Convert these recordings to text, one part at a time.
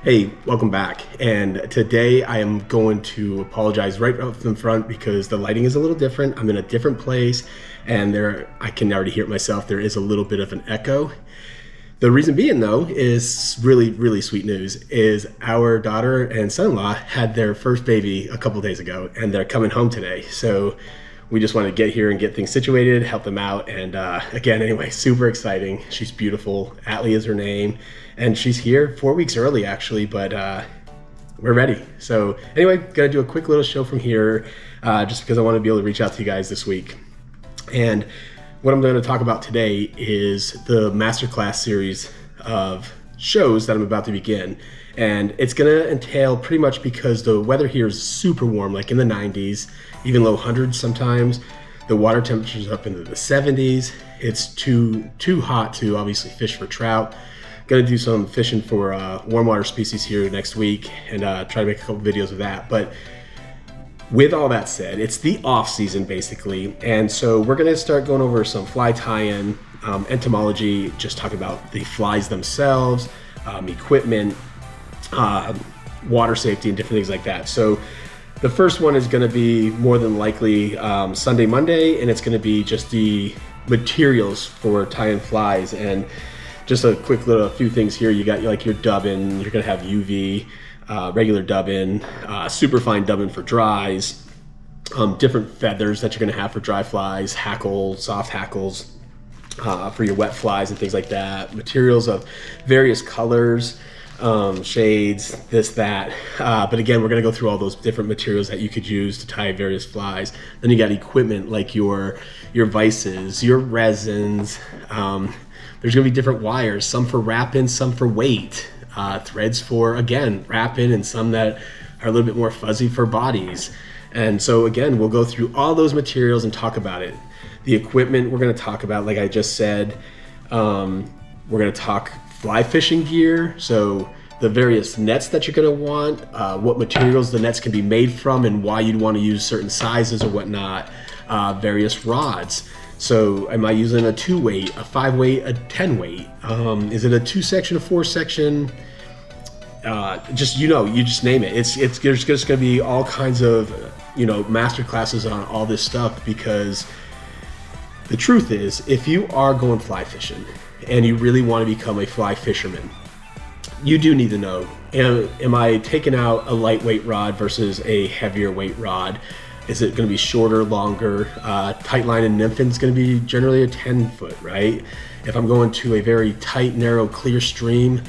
Hey, welcome back. And today I am going to apologize right up in front because the lighting is a little different. I'm in a different place and I can already hear it myself. There is a little bit of an echo. The reason being though is really sweet news is our daughter and son-in-law had their first baby a couple days ago and they're coming home today. So we just want to get here and get things situated, help them out. And again, anyway, super exciting. She's beautiful. Atlee is her name. And she's here 4 weeks early actually, but we're ready. So anyway, gonna do a quick little show from here just because I want to be able to reach out to you guys this week. And what I'm going to talk about today is the Masterclass series of shows that I'm about to begin. And it's going to entail pretty much because the weather here is super warm, like in the 90s, even low hundreds sometimes. The water temperature's up into the 70s. It's too hot to obviously fish for trout. Going to do some fishing for warm water species here next week and try to make a couple videos of that. But with all that said, it's the off season basically. And so we're going to start going over some fly tie-in, entomology, just talk about the flies themselves, equipment, water safety and different things like that. So the first one is going to be more than likely Sunday, Monday, and it's going to be just the materials for tie-in flies. And just a quick little few things here. You got like your dubbin, you're going to have UV, regular dubbin, super fine dubbin for dries, different feathers that you're going to have for dry flies, hackle, soft hackles for your wet flies and things like that, materials of various colors, shades, this, that. But again, we're going to go through all those different materials that you could use to tie various flies. Then you got equipment like your vices, your resins. There's going to be different wires, some for wrapping, some for weight. Threads for, again, wrapping, and some that are a little bit more fuzzy for bodies. And so again, we'll go through all those materials and talk about it. The equipment we're going to talk about, like I just said, we're going to talk fly fishing gear. So the various nets that you're going to want, what materials the nets can be made from and why you'd want to use certain sizes or whatnot, various rods. So am I using a 2 weight, a 5 weight, a 10 weight? Is it a 2 section, a 4 section? You just name it. There's just going to be all kinds of, master classes on all this stuff, because the truth is, if you are going fly fishing and you really want to become a fly fisherman, you do need to know, am I taking out a lightweight rod versus a heavier weight rod? Is it going to be shorter, longer? Tight line and nymphin is going to be generally a 10 foot, right? If I'm going to a very tight, narrow, clear stream,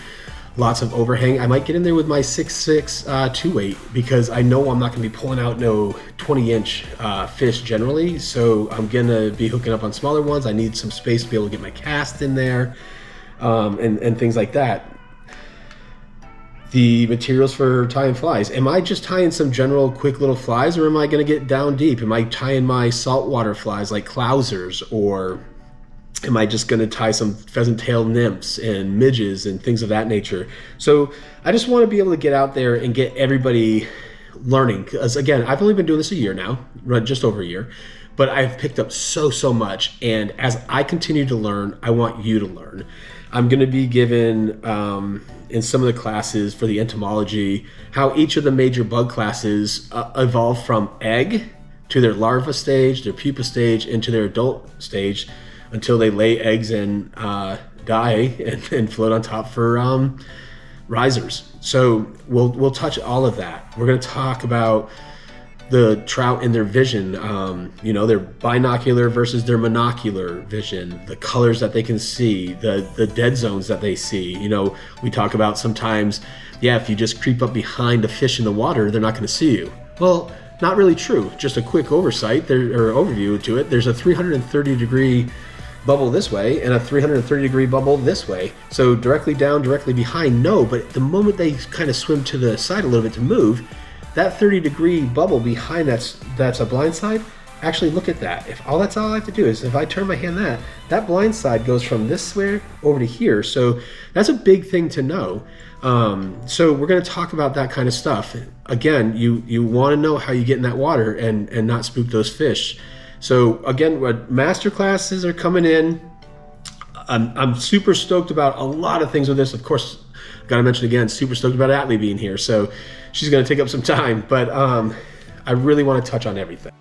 lots of overhang, I might get in there with my 6'6", 2 weight, because I know I'm not going to be pulling out no 20-inch fish generally. So I'm going to be hooking up on smaller ones. I need some space to be able to get my cast in there and things like that. The materials for tying flies. Am I just tying some general quick little flies, or am I going to get down deep? Am I tying my saltwater flies like clousers, or am I just going to tie some pheasant tail nymphs and midges and things of that nature? So I just want to be able to get out there and get everybody learning. Because again, I've only been doing this a year now, just over a year, but I've picked up so much. And as I continue to learn, I want you to learn. I'm going to be given in some of the classes for the entomology how each of the major bug classes evolve from egg to their larva stage, their pupa stage, into their adult stage until they lay eggs and die and float on top for risers. So we'll touch all of that. We're going to talk about the trout and their vision, their binocular versus their monocular vision, the colors that they can see, the dead zones that they see. We talk about sometimes, if you just creep up behind a fish in the water, they're not going to see you. Well, not really true. Just a quick overview to it. There's a 330-degree bubble this way and a 330-degree bubble this way. So directly down, directly behind, no. But the moment they kind of swim to the side a little bit to move, that 30-degree bubble behind that's a blind side, actually look at that. If all I have to do is if I turn my hand that blind side goes from this way over to here. So that's a big thing to know. So we're going to talk about that kind of stuff. Again, you want to know how you get in that water and not spook those fish. So again, what master classes are coming in. I'm super stoked about a lot of things with this. Of course, Gotta mention again, super stoked about Atlee being here. So she's gonna take up some time, but I really wanna touch on everything.